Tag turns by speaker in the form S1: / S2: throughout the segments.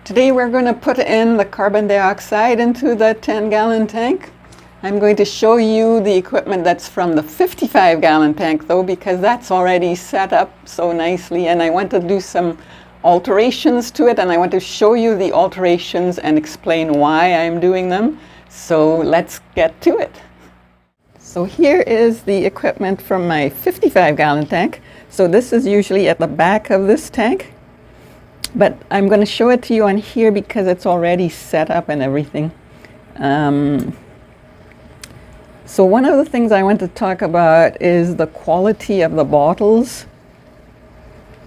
S1: Today we're going to put in the carbon dioxide into the 10-gallon tank. I'm going to show you the equipment that's from the 55-gallon tank though, because that's already set up so nicely, and I want to do some alterations to it, and I want to show you the alterations and explain why I'm doing them. So let's get to it. So here is the equipment from my 55-gallon tank. So this is usually at the back of this tank, but I'm going to show it to you on here because it's already set up and everything. So one of the things I want to talk about is the quality of the bottles,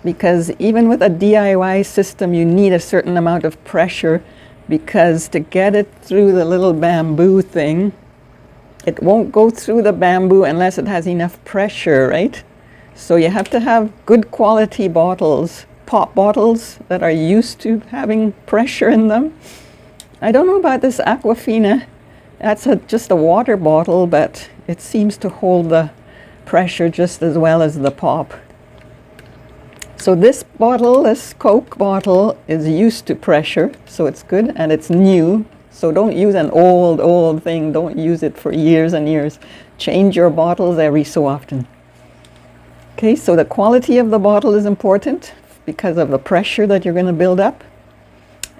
S1: because even with a DIY system you need a certain amount of pressure, because to get it through the little bamboo thing, it won't go through the bamboo unless it has enough pressure, right? So you have to have good quality bottles, pop bottles that are used to having pressure in them. I don't know about this Aquafina. That's just a water bottle, but it seems to hold the pressure just as well as the pop. So this bottle, this Coke bottle, is used to pressure, so it's good, and it's new. So don't use an old thing. Don't use it for years and years. Change your bottles every so often. Okay, so the quality of the bottle is important because of the pressure that you're going to build up.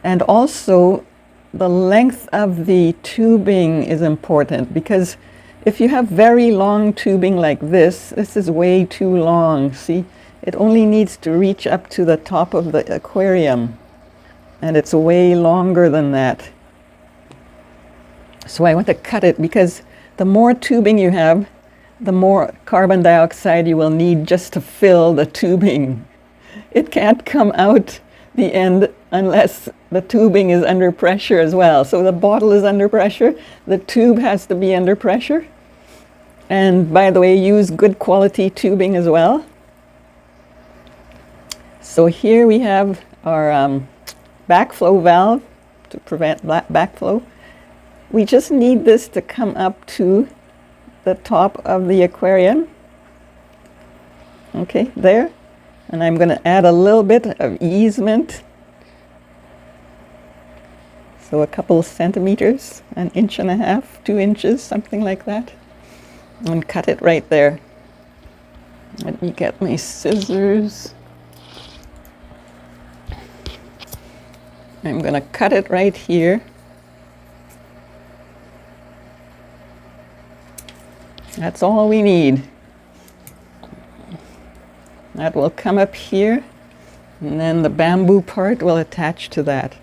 S1: And also the length of the tubing is important, because if you have very long tubing like this is way too long. See, it only needs to reach up to the top of the aquarium, and it's way longer than that. So I want to cut it, because the more tubing you have, the more carbon dioxide you will need just to fill the tubing. It can't come out the end unless the tubing is under pressure as well. So the bottle is under pressure, the tube has to be under pressure. And by the way, use good quality tubing as well. So here we have our backflow valve to prevent backflow. We just need this to come up to the top of the aquarium. Okay, there. And I'm going to add a little bit of easement. So a couple of centimeters, 1.5 inches, 2 inches, something like that. And cut it right there. Let me get my scissors. I'm going to cut it right here. That's all we need. That will come up here, and then the bamboo part will attach to that.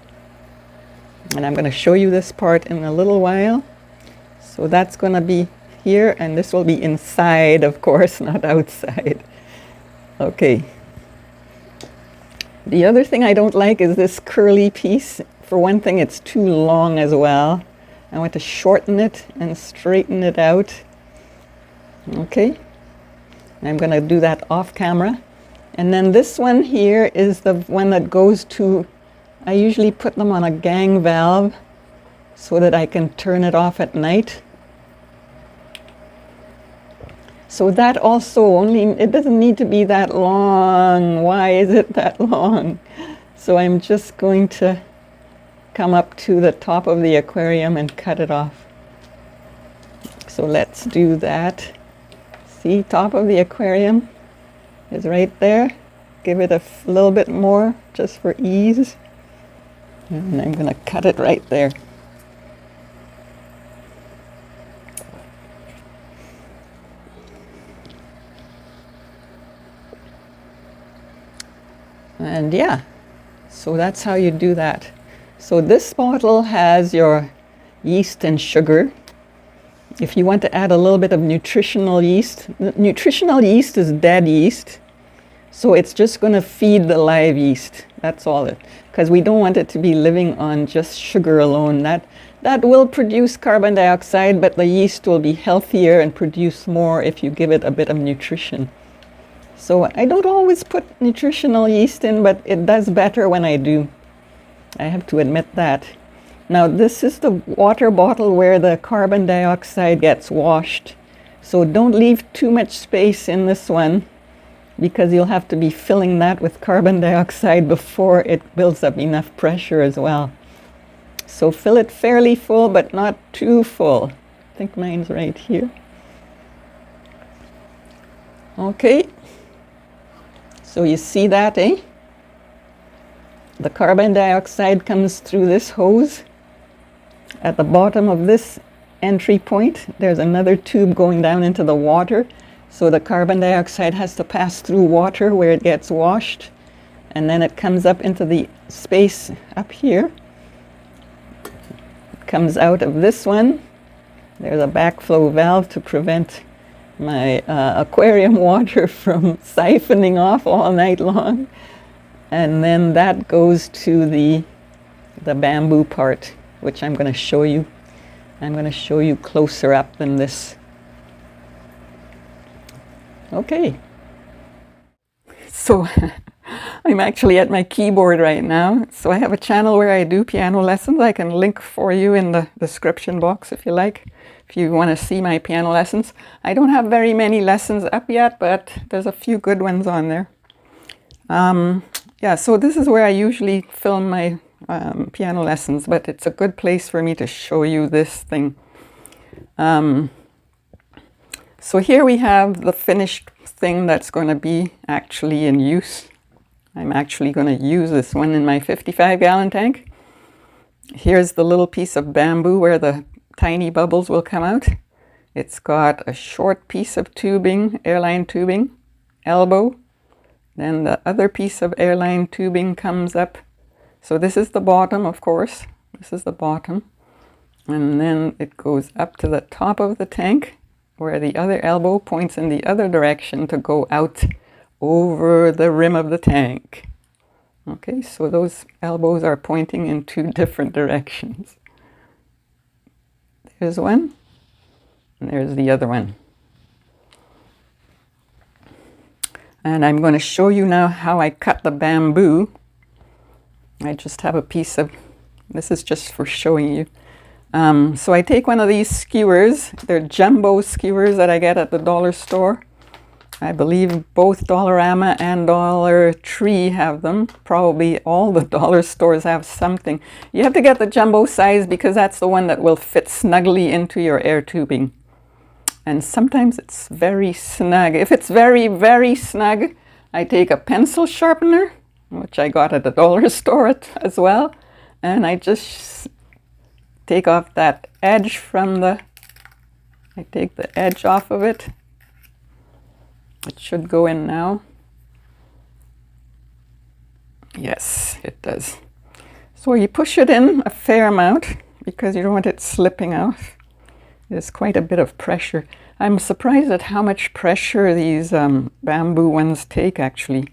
S1: And I'm going to show you this part in a little while. So that's going to be here, and this will be inside, of course, not outside. Okay. The other thing I don't like is this curly piece. For one thing, it's too long as well. I want to shorten it and straighten it out. Okay. I'm going to do that off camera. And then this one here is the one that goes to, I usually put them on a gang valve so that I can turn it off at night. So that also it doesn't need to be that long. Why is it that long? So I'm just going to come up to the top of the aquarium and cut it off. So let's do that. See, top of the aquarium is right there. Give it a little bit more just for ease. And I'm going to cut it right there. And yeah, so that's how you do that. So this bottle has your yeast and sugar. If you want to add a little bit of nutritional yeast, nutritional yeast is dead yeast, so it's just going to feed the live yeast. That's all it, because we don't want it to be living on just sugar alone. That will produce carbon dioxide, but the yeast will be healthier and produce more if you give it a bit of nutrition. So I don't always put nutritional yeast in, but it does better when I do. I have to admit that. Now this is the water bottle where the carbon dioxide gets washed. So don't leave too much space in this one, because you'll have to be filling that with carbon dioxide before it builds up enough pressure as well. So fill it fairly full, but not too full. I think mine's right here. Okay. So you see that, eh? The carbon dioxide comes through this hose. At the bottom of this entry point, there's another tube going down into the water. So the carbon dioxide has to pass through water where it gets washed. And then it comes up into the space up here. It comes out of this one. There's a backflow valve to prevent my aquarium water from siphoning off all night long. And then that goes to the bamboo part, which I'm going to show you. I'm going to show you closer up than this. Okay. So I'm actually at my keyboard right now. So I have a channel where I do piano lessons. I can link for you in the description box if you like, if you want to see my piano lessons. I don't have very many lessons up yet, but there's a few good ones on there. Yeah, so this is where I usually film my piano lessons, but it's a good place for me to show you this thing. So here we have the finished thing that's going to be actually in use. I'm actually going to use this one in my 55-gallon tank. Here's the little piece of bamboo where the tiny bubbles will come out. It's got a short piece of tubing, airline tubing, elbow. Then the other piece of airline tubing comes up. So this is the bottom, of course. This is the bottom. And then it goes up to the top of the tank, where the other elbow points in the other direction to go out over the rim of the tank. Okay, so those elbows are pointing in two different directions. There's one, and there's the other one. And I'm going to show you now how I cut the bamboo. I just have a piece of, this is just for showing you. So I take one of these skewers. They're jumbo skewers that I get at the dollar store. I believe both Dollarama and Dollar Tree have them. Probably all the dollar stores have something. You have to get the jumbo size because that's the one that will fit snugly into your air tubing. And sometimes it's very snug. If it's very, very snug, I take a pencil sharpener, which I got at the dollar store as well. And I just take off that edge from the, I take the edge off of it. It should go in now. Yes, it does. So you push it in a fair amount because you don't want it slipping out. There's quite a bit of pressure. I'm surprised at how much pressure these bamboo ones take, actually.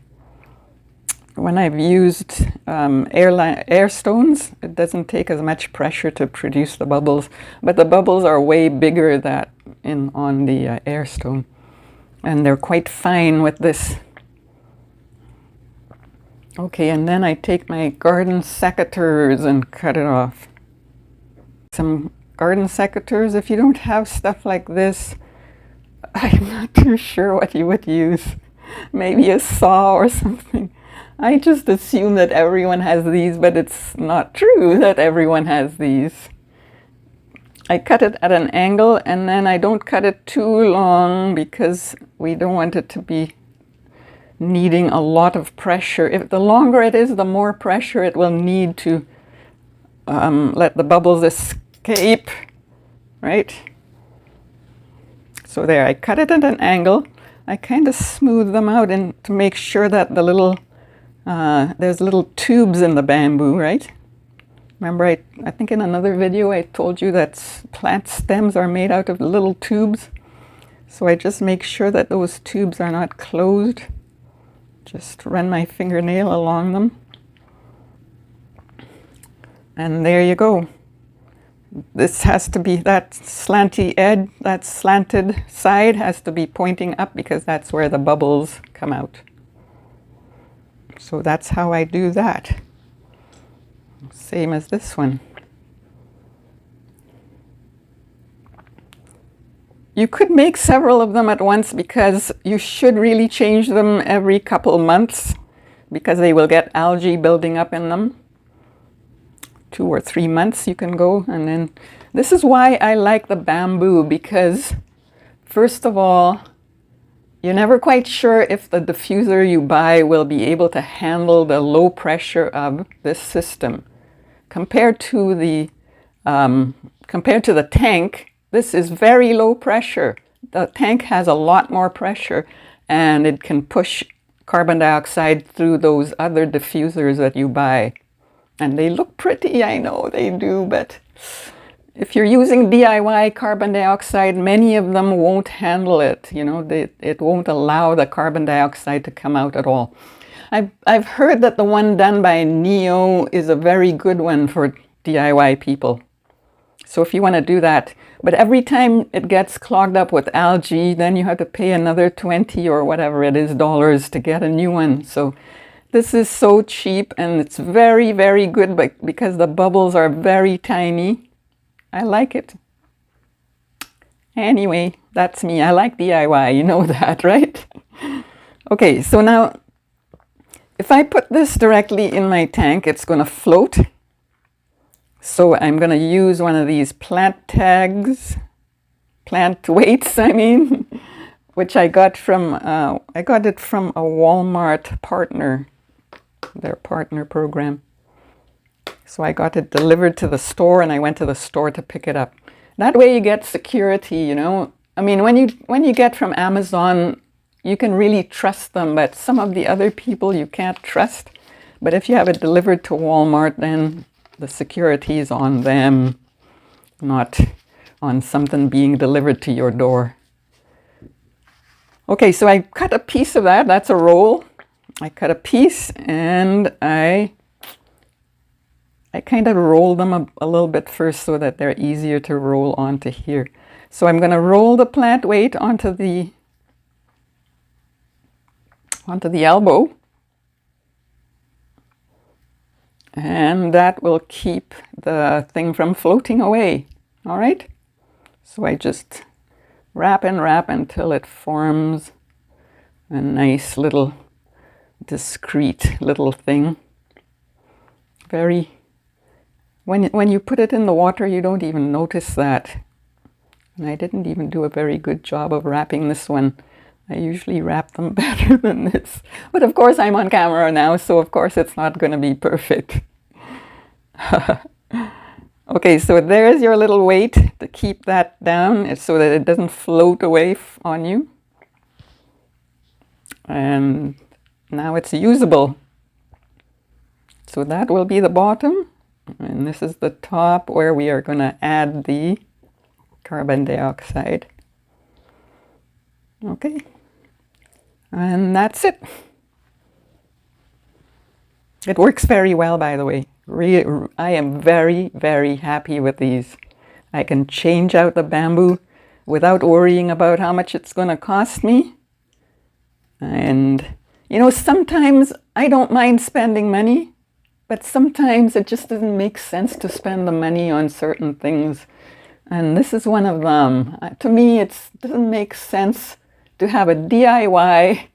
S1: When I've used air stones, it doesn't take as much pressure to produce the bubbles, but the bubbles are way bigger on the air stone, and they're quite fine with this. Okay, and then I take my garden secateurs and cut it off. Some garden secateurs, if you don't have stuff like this, I'm not too sure what you would use. Maybe a saw or something. I just assume that everyone has these, but it's not true that everyone has these. I cut it at an angle, and then I don't cut it too long because we don't want it to be needing a lot of pressure. If the longer it is, the more pressure it will need to let the bubbles escape, right? So there, I cut it at an angle. I kind of smooth them out and to make sure that the little there's little tubes in the bamboo, right? Remember, I think in another video I told you that plant stems are made out of little tubes. So I just make sure that those tubes are not closed. Just run my fingernail along them. And there you go. This has to be, that slanty edge, that slanted side has to be pointing up because that's where the bubbles come out. So that's how I do that. Same as this one. You could make several of them at once because you should really change them every couple months because they will get algae building up in them. 2 or 3 months you can go, and then this is why I like the bamboo, because first of all, you're never quite sure if the diffuser you buy will be able to handle the low pressure of this system. Compared to the tank, this is very low pressure. The tank has a lot more pressure, and it can push carbon dioxide through those other diffusers that you buy. And they look pretty, I know they do, but if you're using DIY carbon dioxide, many of them won't handle it. You know, it won't allow the carbon dioxide to come out at all. I've heard that the one done by Neo is a very good one for DIY people. So if you want to do that, but every time it gets clogged up with algae, then you have to pay another 20 or whatever it is dollars to get a new one. So this is so cheap, and it's very, very good because the bubbles are very tiny. I like it. Anyway, that's me. I like DIY, you know that, right? Okay, so now if I put this directly in my tank, it's going to float. So I'm going to use one of these plant weights, which I got from, I got it from a Walmart partner, their partner program. So I got it delivered to the store, and I went to the store to pick it up. That way you get security, you know. I mean, when you get from Amazon, you can really trust them, but some of the other people you can't trust. But if you have it delivered to Walmart, then the security is on them, not on something being delivered to your door. Okay, so I cut a piece of that. That's a roll. I cut a piece, and I kind of roll them a little bit first so that they're easier to roll onto here. So I'm going to roll the plant weight onto the elbow, and that will keep the thing from floating away. All right, so I just wrap and wrap until it forms a nice little discreet little thing. When you put it in the water, you don't even notice that. And I didn't even do a very good job of wrapping this one. I usually wrap them better than this. But of course I'm on camera now, so of course it's not going to be perfect. Okay, so there's your little weight to keep that down so that it doesn't float away on you. And now it's usable. So that will be the bottom. And this is the top where we are going to add the carbon dioxide. Okay. And that's it. It works very well, by the way. I am very, very happy with these. I can change out the bamboo without worrying about how much it's going to cost me. And, you know, sometimes I don't mind spending money, but sometimes it just doesn't make sense to spend the money on certain things. And this is one of them. To me, it doesn't make sense to have a DIY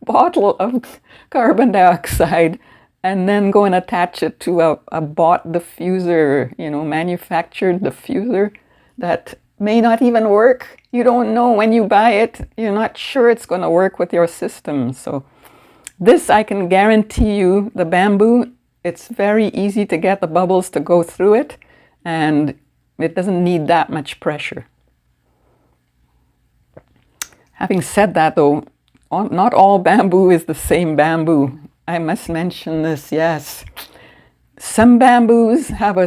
S1: bottle of carbon dioxide and then go and attach it to a bought diffuser, you know, manufactured diffuser that may not even work. You don't know when you buy it. You're not sure it's going to work with your system. So this, I can guarantee you, the bamboo, it's very easy to get the bubbles to go through it, and it doesn't need that much pressure. Having said that, though, not all bamboo is the same bamboo. I must mention this, yes. Some bamboos have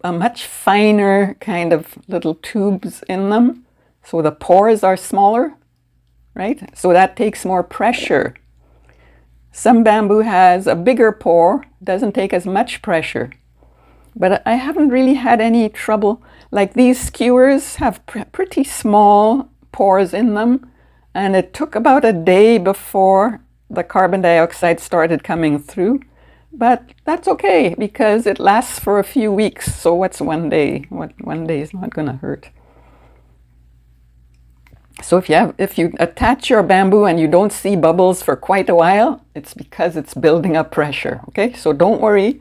S1: a much finer kind of little tubes in them, so the pores are smaller, right? So that takes more pressure. Some bamboo has a bigger pore, doesn't take as much pressure. But I haven't really had any trouble. Like these skewers have pretty small pores in them, and it took about a day before the carbon dioxide started coming through. But that's okay because it lasts for a few weeks. So what's one day? One day is not going to hurt. So if you attach your bamboo and you don't see bubbles for quite a while, it's because it's building up pressure, okay? So don't worry.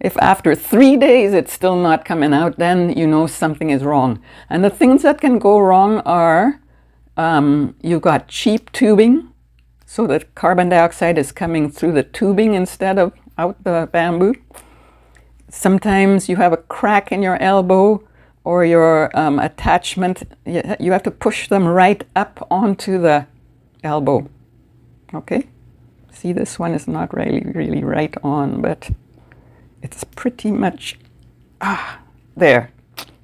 S1: If after 3 days it's still not coming out, then you know something is wrong. And the things that can go wrong are you've got cheap tubing, so that carbon dioxide is coming through the tubing instead of out the bamboo. Sometimes you have a crack in your elbow or your attachment. You have to push them right up onto the elbow. Okay? See, this one is not really right on, but it's pretty much, there.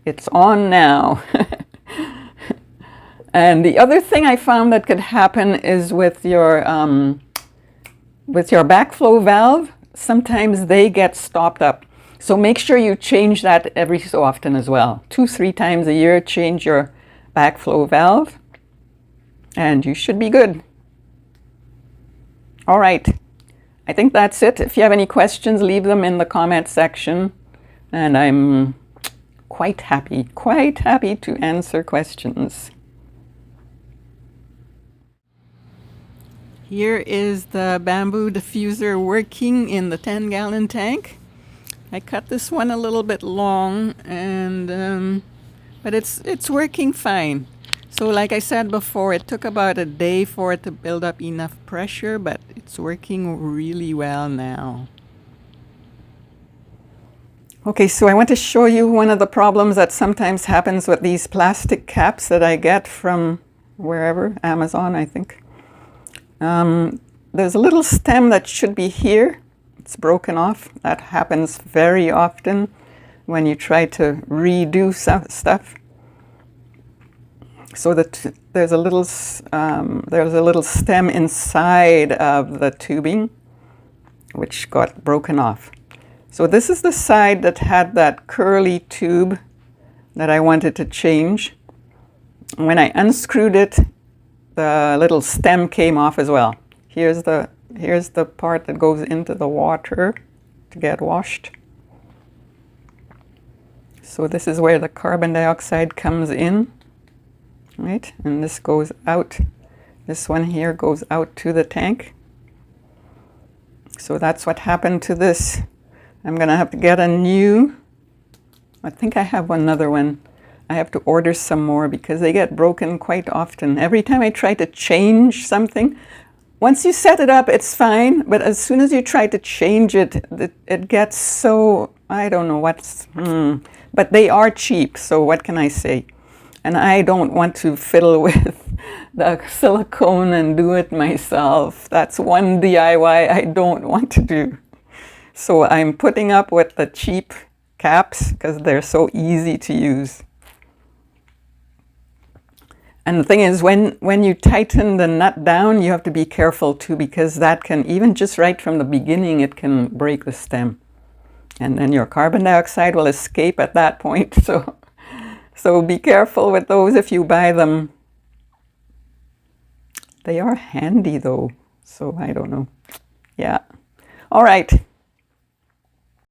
S1: It's on now. And the other thing I found that could happen is with your backflow valve, sometimes they get stopped up. So make sure you change that every so often as well. 2-3 times a year, change your backflow valve, and you should be good. All right. I think that's it. If you have any questions, leave them in the comment section, and I'm quite happy to answer questions. Here is the bamboo diffuser working in the 10-gallon tank. I cut this one a little bit long, and but it's working fine. So like I said before, it took about a day for it to build up enough pressure, but it's working really well now. Okay, so I want to show you one of the problems that sometimes happens with these plastic caps that I get from wherever, Amazon, I think. There's a little stem that should be here. It's broken off. That happens very often when you try to redo stuff. So that there's a little stem inside of the tubing which got broken off. So this is the side that had that curly tube that I wanted to change. When I unscrewed it, the little stem came off as well. Here's the part that goes into the water to get washed. So this is where the carbon dioxide comes in, right? And this goes out. This one here goes out to the tank. So that's what happened to this. I'm gonna have to get a new, I think I have another one. I have to order some more because they get broken quite often. Every time I try to change something, once you set it up, it's fine, but as soon as you try to change it, it gets so, I don't know what's, but they are cheap, so what can I say? And I don't want to fiddle with the silicone and do it myself. That's one DIY I don't want to do. So I'm putting up with the cheap caps because they're so easy to use. And the thing is, when you tighten the nut down, you have to be careful too, because that can, even just right from the beginning, it can break the stem. And then your carbon dioxide will escape at that point. So be careful with those if you buy them. They are handy though, so I don't know. Yeah. All right.